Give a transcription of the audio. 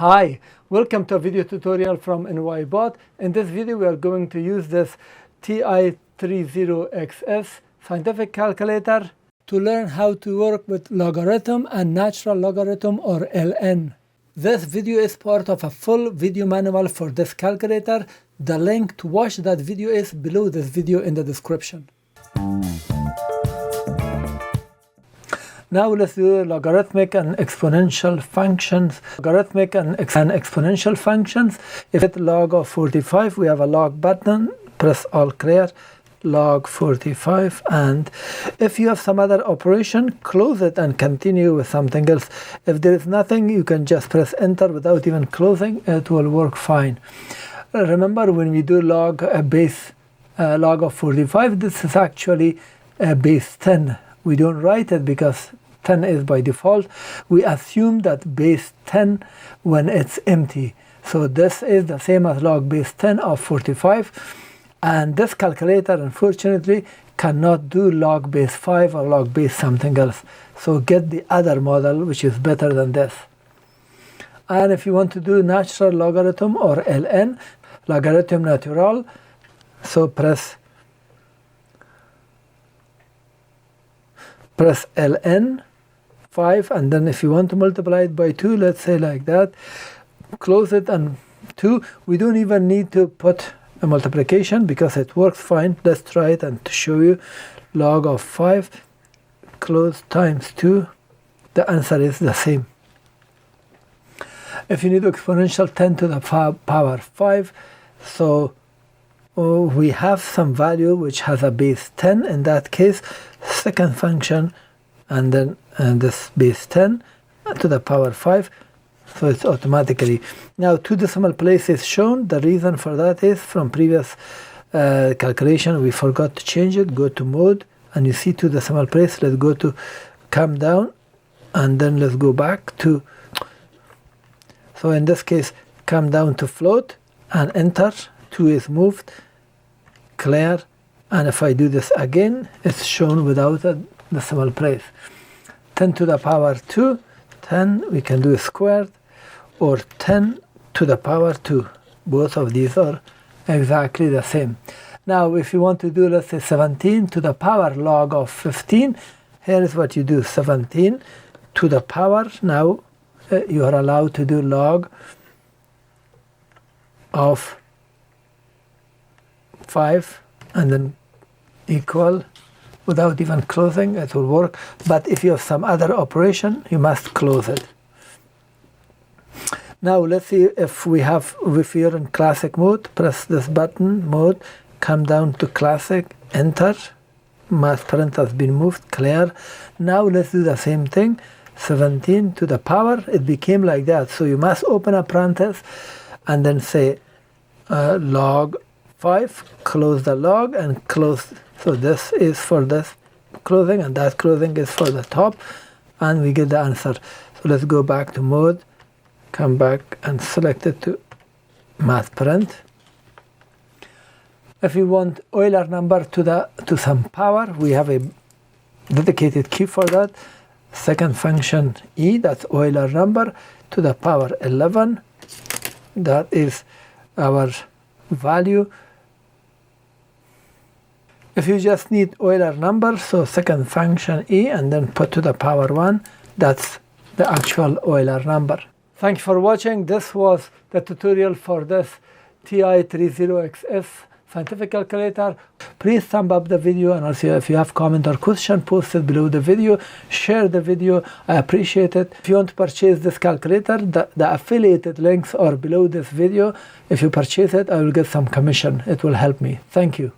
Hi, welcome to a video tutorial from NYBot. In this video we are going to use this TI-30XS scientific calculator to learn how to work with logarithm and natural logarithm or ln. This video is part of a full video manual for this calculator. The link to watch that video is below this video in the description. Now let's do logarithmic and exponential functions. Logarithmic and exponential functions. If it's log of 45, we have a log button, press all clear, log 45, and if you have some other operation, close it and continue with something else. If there is nothing, you can just press enter without even closing, it will work fine. Remember, when we do log log of 45, this is actually base 10. We don't write it because 10 is by default. We assume that base 10 when it's empty. So this is the same as log base 10 of 45. And this calculator, unfortunately, cannot do log base 5 or log base something else. So get the other model, which is better than this. And if you want to do natural logarithm or ln, logarithm natural, so press ln 5, and then if you want to multiply it by 2, let's say like that, close it and 2. We don't even need to put a multiplication because it works fine. Let's try it and to show you. Log of 5 close times 2, the answer is the same. If you need exponential, 10 to the power 5, so we have some value which has a base 10. In that case, second function, and then this base 10 to the power 5, so it's automatically. Now 2 decimal places shown. The reason for that is from previous calculation we forgot to change it. Go to mode and you see 2 decimal place. Let's go to come down and then let's go back to, so in this case come down to float and enter. 2 is moved, clear, and if I do this again, it's shown without a decimal place. 10 to the power 2, 10 we can do squared, or 10 to the power 2. Both of these are exactly the same. Now if you want to do, let's say 17 to the power log of 15, here is what you do. 17 to the power, now you are allowed to do log of 5 and then equal without even closing, it will work. But if you have some other operation, you must close it. Now let's see if you're in classic mode. Press this button, mode, come down to classic, enter. Math parent has been moved, clear. Now let's do the same thing. 17 to the power, it became like that. So you must open a parenthesis and then say log 5, close the log and close. So this is for this closing and that closing is for the top, and we get the answer. So let's go back to mode, come back and select it to math parent. If you want Euler number to some power, we have a dedicated key for that. Second function e, that's Euler number to the power 11. That is our value. If you just need Euler number, so second function e and then put to the power 1, that's the actual Euler number. Thank you for watching. This was the tutorial for this TI-30XS scientific calculator. Please thumb up the video, and also if you have comment or question, post it below the video. Share the video, I appreciate it. If you want to purchase this calculator, the affiliated links are below this video. If you purchase it, I will get some commission. It will help me. Thank you.